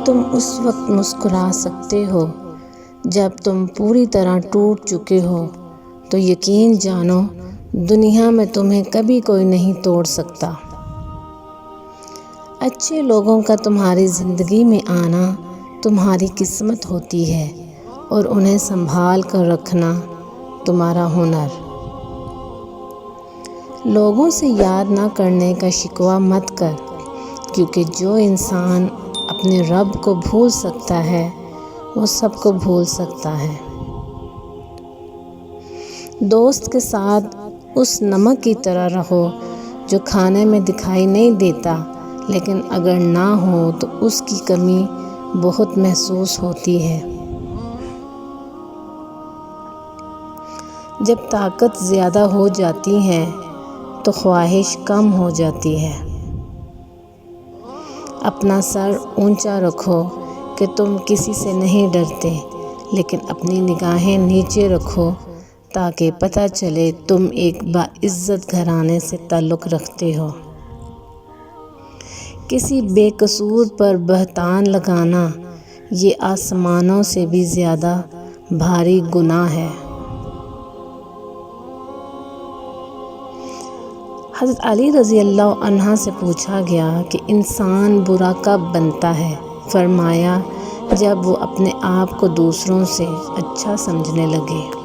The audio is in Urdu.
تم اس وقت مسکرا سکتے ہو جب تم پوری طرح ٹوٹ چکے ہو، تو یقین جانو دنیا میں تمہیں کبھی کوئی نہیں توڑ سکتا۔ اچھے لوگوں کا تمہاری زندگی میں آنا تمہاری قسمت ہوتی ہے اور انہیں سنبھال کر رکھنا تمہارا ہنر۔ لوگوں سے یاد نہ کرنے کا شکوہ مت کر، کیونکہ جو انسان اپنے رب کو بھول سکتا ہے وہ سب کو بھول سکتا ہے۔ دوست کے ساتھ اس نمک کی طرح رہو جو کھانے میں دکھائی نہیں دیتا، لیکن اگر نہ ہو تو اس کی کمی بہت محسوس ہوتی ہے۔ جب طاقت زیادہ ہو جاتی ہے تو خواہش کم ہو جاتی ہے۔ اپنا سر اونچا رکھو کہ تم کسی سے نہیں ڈرتے، لیکن اپنی نگاہیں نیچے رکھو تاکہ پتہ چلے تم ایک باعزت گھرانے سے تعلق رکھتے ہو۔ کسی بے قصور پر بہتان لگانا یہ آسمانوں سے بھی زیادہ بھاری گناہ ہے۔ حضرت علی رضی اللہ عنہ سے پوچھا گیا کہ انسان برا کب بنتا ہے؟ فرمایا جب وہ اپنے آپ کو دوسروں سے اچھا سمجھنے لگے۔